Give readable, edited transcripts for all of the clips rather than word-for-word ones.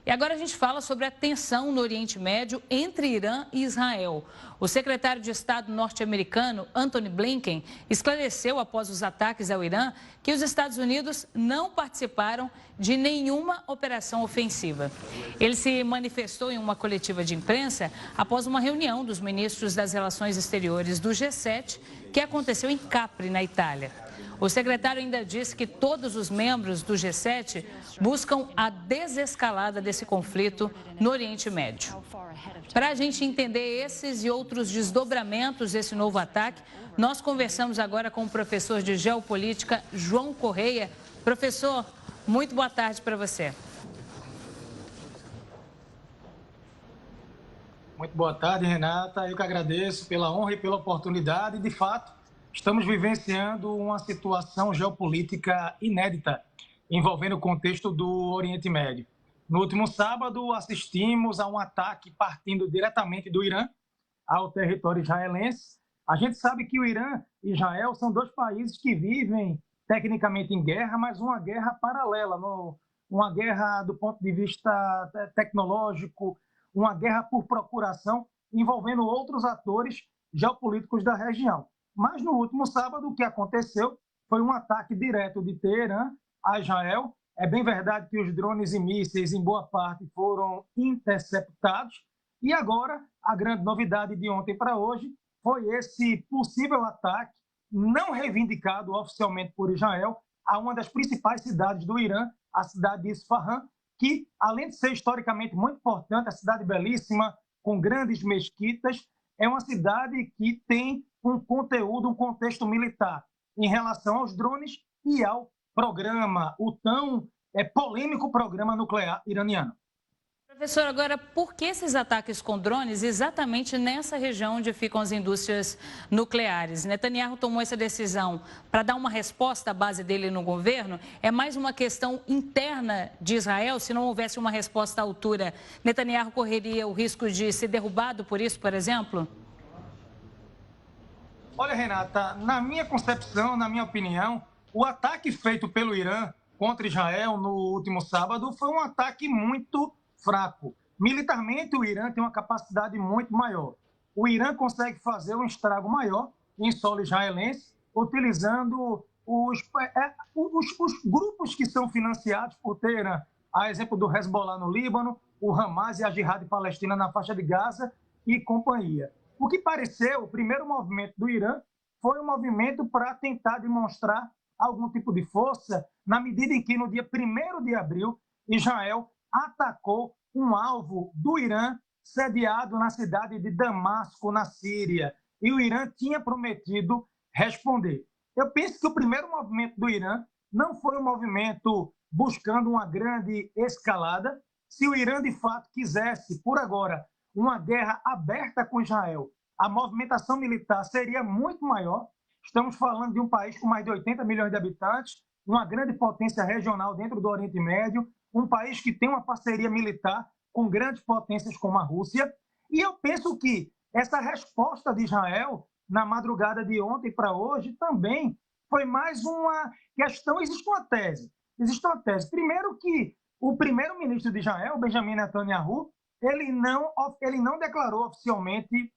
E agora a gente fala sobre a tensão no Oriente Médio entre Irã e Israel. O secretário de Estado norte-americano, Antony Blinken, esclareceu após os ataques ao Irã que os Estados Unidos não participaram de nenhuma operação ofensiva. Ele se manifestou em uma coletiva de imprensa após uma reunião dos ministros das Relações Exteriores do G7, que aconteceu em Capri, na Itália. O secretário ainda disse que todos os membros do G7 buscam a desescalada desse conflito no Oriente Médio. Para a gente entender esses e outros desdobramentos desse novo ataque, nós conversamos agora com o professor de Geopolítica, João Correia. Professor, muito boa tarde para você. Muito boa tarde, Renata. Eu que agradeço pela honra e pela oportunidade. De fato, estamos vivenciando uma situação geopolítica inédita envolvendo o contexto do Oriente Médio. No último sábado, assistimos a um ataque partindo diretamente do Irã ao território israelense. A gente sabe que o Irã e Israel são dois países que vivem tecnicamente em guerra, mas uma guerra paralela, uma guerra do ponto de vista tecnológico, uma guerra por procuração, envolvendo outros atores geopolíticos da região. Mas no último sábado, o que aconteceu foi um ataque direto de Teherã a Israel. É bem verdade que os drones e mísseis, em boa parte, foram interceptados. E agora, a grande novidade de ontem para hoje foi esse possível ataque, não reivindicado oficialmente por Israel, a uma das principais cidades do Irã, a cidade de Isfahan, que, além de ser historicamente muito importante, a cidade belíssima, com grandes mesquitas, é uma cidade que tem um conteúdo, um contexto militar em relação aos drones e ao programa, o tão polêmico programa nuclear iraniano. Professor, agora, por que esses ataques com drones exatamente nessa região onde ficam as indústrias nucleares? Netanyahu tomou essa decisão para dar uma resposta à base dele no governo? É mais uma questão interna de Israel? Se não houvesse uma resposta à altura, Netanyahu correria o risco de ser derrubado por isso, por exemplo? Olha, Renata, na minha concepção, na minha opinião, o ataque feito pelo Irã contra Israel no último sábado foi um ataque muito fraco. Militarmente, o Irã tem uma capacidade muito maior. O Irã consegue fazer um estrago maior em solo israelense, utilizando os grupos que são financiados por Teherã, a exemplo do Hezbollah no Líbano, o Hamas e a Jihad Palestina na faixa de Gaza e companhia. O que pareceu, o primeiro movimento do Irã foi um movimento para tentar demonstrar algum tipo de força, na medida em que, no dia 1º de abril, Israel atacou um alvo do Irã sediado na cidade de Damasco, na Síria. E o Irã tinha prometido responder. Eu penso que o primeiro movimento do Irã não foi um movimento buscando uma grande escalada. Se o Irã, de fato, quisesse, por agora, uma guerra aberta com Israel, a movimentação militar seria muito maior. Estamos falando de um país com mais de 80 milhões de habitantes, uma grande potência regional dentro do Oriente Médio, um país que tem uma parceria militar com grandes potências como a Rússia. E eu penso que essa resposta de Israel, na madrugada de ontem para hoje, também foi mais uma questão. Existe uma tese. Primeiro que o primeiro-ministro de Israel, Benjamin Netanyahu, ele não declarou oficialmente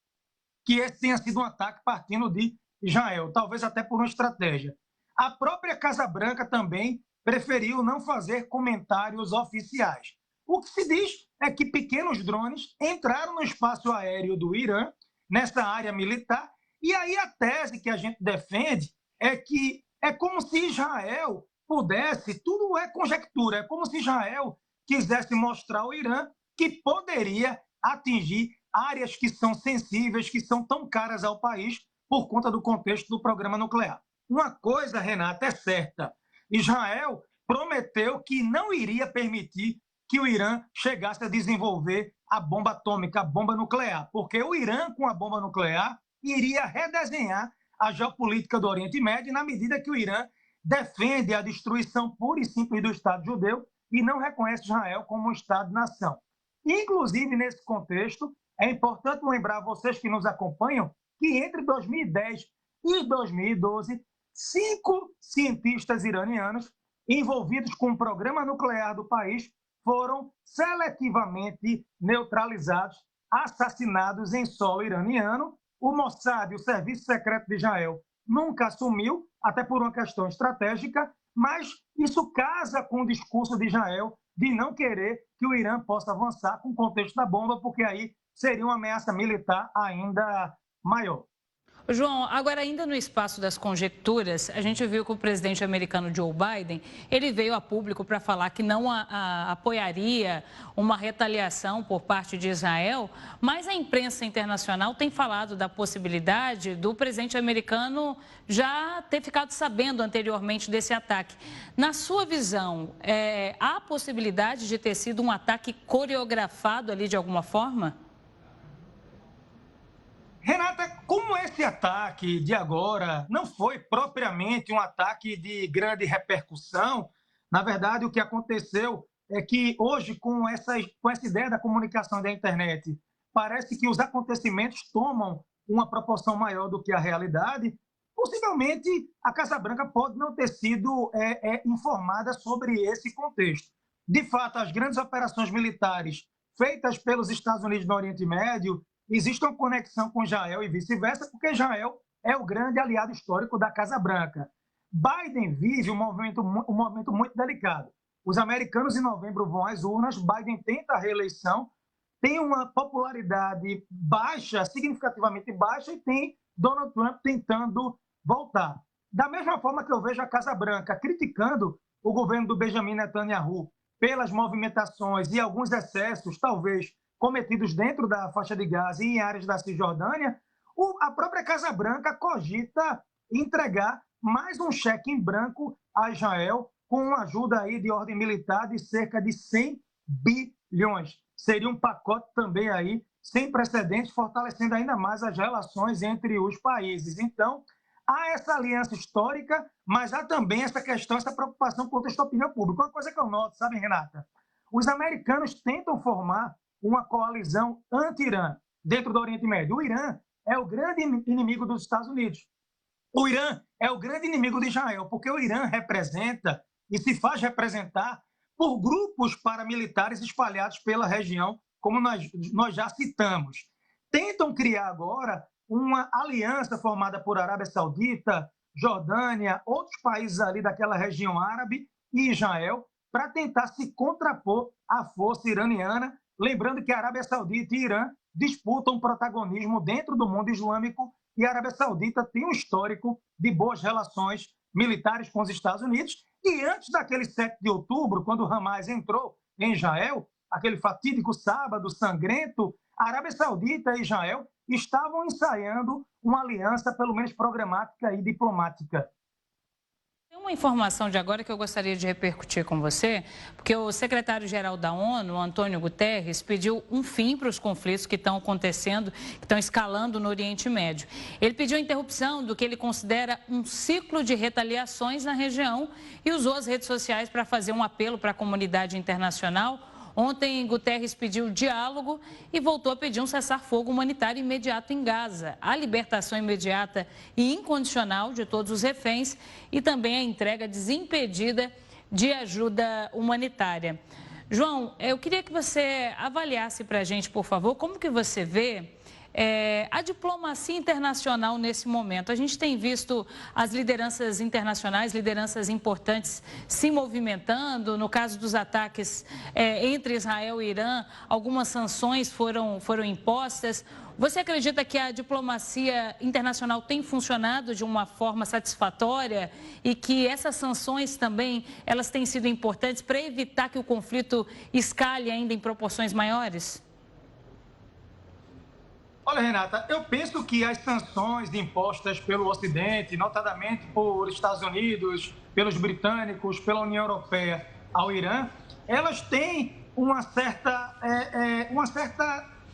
que esse tenha sido um ataque partindo de Israel, talvez até por uma estratégia. A própria Casa Branca também preferiu não fazer comentários oficiais. O que se diz é que pequenos drones entraram no espaço aéreo do Irã, nessa área militar, e aí a tese que a gente defende é que é como se Israel pudesse, tudo é conjectura, é como se Israel quisesse mostrar ao Irã que poderia atingir áreas que são sensíveis, que são tão caras ao país por conta do contexto do programa nuclear. Uma coisa, Renata, é certa. Israel prometeu que não iria permitir que o Irã chegasse a desenvolver a bomba atômica, a bomba nuclear, porque o Irã, com a bomba nuclear, iria redesenhar a geopolítica do Oriente Médio na medida que o Irã defende a destruição pura e simples do Estado judeu e não reconhece Israel como um Estado-nação. Inclusive, nesse contexto, é importante lembrar a vocês que nos acompanham que entre 2010 e 2012, 5 cientistas iranianos envolvidos com o programa nuclear do país foram seletivamente neutralizados, assassinados em solo iraniano. O Mossad, o Serviço Secreto de Israel, nunca assumiu, até por uma questão estratégica, mas isso casa com o discurso de Israel de não querer que o Irã possa avançar com o contexto da bomba, porque aí seria uma ameaça militar ainda maior. João, agora ainda no espaço das conjecturas, a gente viu que o presidente americano Joe Biden, ele veio a público para falar que não apoiaria uma retaliação por parte de Israel, mas a imprensa internacional tem falado da possibilidade do presidente americano já ter ficado sabendo anteriormente desse ataque. Na sua visão, há a possibilidade de ter sido um ataque coreografado ali de alguma forma? Renata, como esse ataque de agora não foi propriamente um ataque de grande repercussão, na verdade, o que aconteceu é que hoje, com essa ideia da comunicação e da internet, parece que os acontecimentos tomam uma proporção maior do que a realidade. Possivelmente, a Casa Branca pode não ter sido informada sobre esse contexto. De fato, as grandes operações militares feitas pelos Estados Unidos no Oriente Médio, existe uma conexão com Israel e vice-versa, porque Israel é o grande aliado histórico da Casa Branca. Biden vive um momento muito delicado. Os americanos, em novembro, vão às urnas, Biden tenta a reeleição, tem uma popularidade baixa, significativamente baixa, e tem Donald Trump tentando voltar. Da mesma forma que eu vejo a Casa Branca criticando o governo do Benjamin Netanyahu pelas movimentações e alguns excessos, talvez, cometidos dentro da faixa de Gaza e em áreas da Cisjordânia, a própria Casa Branca cogita entregar mais um cheque em branco a Israel com uma ajuda aí de ordem militar de cerca de 100 bilhões. Seria um pacote também aí sem precedentes, fortalecendo ainda mais as relações entre os países. Então, há essa aliança histórica, mas há também essa questão, essa preocupação com a opinião pública. Uma coisa que eu noto, sabe, Renata? Os americanos tentam formar uma coalizão anti-Irã dentro do Oriente Médio. O Irã é o grande inimigo dos Estados Unidos. O Irã é o grande inimigo de Israel, porque o Irã representa e se faz representar por grupos paramilitares espalhados pela região, como nós já citamos. Tentam criar agora uma aliança formada por Arábia Saudita, Jordânia, outros países ali daquela região árabe e Israel, para tentar se contrapor à força iraniana. Lembrando que a Arábia Saudita e Irã disputam protagonismo dentro do mundo islâmico e a Arábia Saudita tem um histórico de boas relações militares com os Estados Unidos. E antes daquele 7 de outubro, quando o Hamas entrou em Israel, aquele fatídico sábado sangrento, a Arábia Saudita e Israel estavam ensaiando uma aliança, pelo menos programática e diplomática. Tem uma informação de agora que eu gostaria de repercutir com você, porque o secretário-geral da ONU, Antônio Guterres, pediu um fim para os conflitos que estão acontecendo, que estão escalando no Oriente Médio. Ele pediu a interrupção do que ele considera um ciclo de retaliações na região e usou as redes sociais para fazer um apelo para a comunidade internacional. Ontem, Guterres pediu diálogo e voltou a pedir um cessar-fogo humanitário imediato em Gaza, a libertação imediata e incondicional de todos os reféns e também a entrega desimpedida de ajuda humanitária. João, eu queria que você avaliasse para a gente, por favor, como que você vê a diplomacia internacional nesse momento. A gente tem visto as lideranças internacionais, lideranças importantes se movimentando. No caso dos ataques entre Israel e Irã, algumas sanções foram impostas. Você acredita que a diplomacia internacional tem funcionado de uma forma satisfatória e que essas sanções também elas têm sido importantes para evitar que o conflito escale ainda em proporções maiores? Olha, Renata, eu penso que as sanções impostas pelo Ocidente, notadamente por Estados Unidos, pelos britânicos, pela União Europeia ao Irã, elas têm uma certa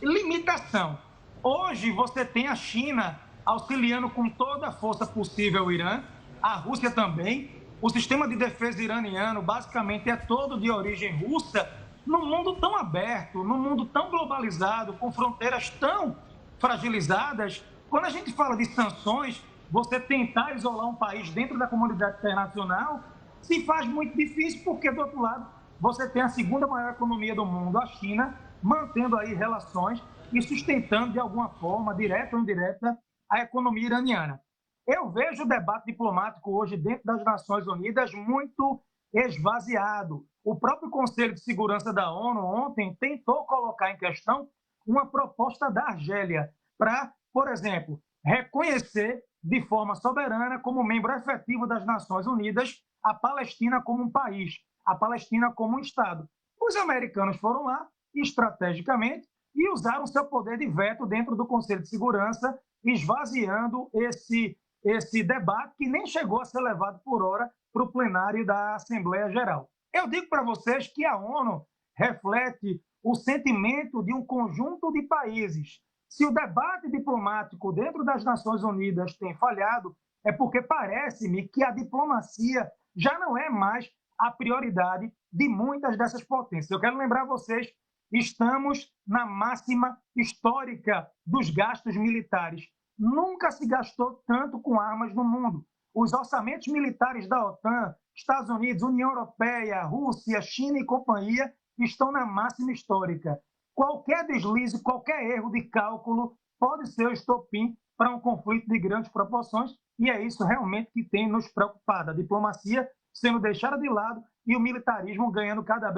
limitação. Hoje você tem a China auxiliando com toda a força possível o Irã, a Rússia também. O sistema de defesa iraniano basicamente é todo de origem russa. Num mundo tão aberto, num mundo tão globalizado, com fronteiras tão fragilizadas, quando a gente fala de sanções, você tentar isolar um país dentro da comunidade internacional se faz muito difícil, porque, do outro lado, você tem a segunda maior economia do mundo, a China, mantendo aí relações e sustentando de alguma forma, direta ou indireta, a economia iraniana. Eu vejo o debate diplomático hoje dentro das Nações Unidas muito esvaziado. O próprio Conselho de Segurança da ONU ontem tentou colocar em questão uma proposta da Argélia para, por exemplo, reconhecer de forma soberana, como membro efetivo das Nações Unidas, a Palestina como um país, a Palestina como um Estado. Os americanos foram lá, estrategicamente, e usaram seu poder de veto dentro do Conselho de Segurança, esvaziando esse debate que nem chegou a ser levado por hora para o plenário da Assembleia Geral. Eu digo para vocês que a ONU reflete o sentimento de um conjunto de países. Se o debate diplomático dentro das Nações Unidas tem falhado, é porque parece-me que a diplomacia já não é mais a prioridade de muitas dessas potências. Eu quero lembrar vocês, estamos na máxima histórica dos gastos militares. Nunca se gastou tanto com armas no mundo. Os orçamentos militares da OTAN, Estados Unidos, União Europeia, Rússia, China e companhia estão na máxima histórica. Qualquer deslize, qualquer erro de cálculo pode ser o estopim para um conflito de grandes proporções, e é isso realmente que tem nos preocupado. A diplomacia sendo deixada de lado e o militarismo ganhando cada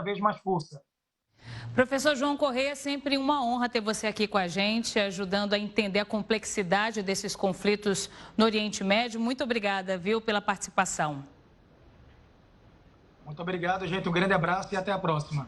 vez mais força. Professor João Correia, é sempre uma honra ter você aqui com a gente, ajudando a entender a complexidade desses conflitos no Oriente Médio. Muito obrigada, viu, pela participação. Muito obrigado, gente. Um grande abraço e até a próxima.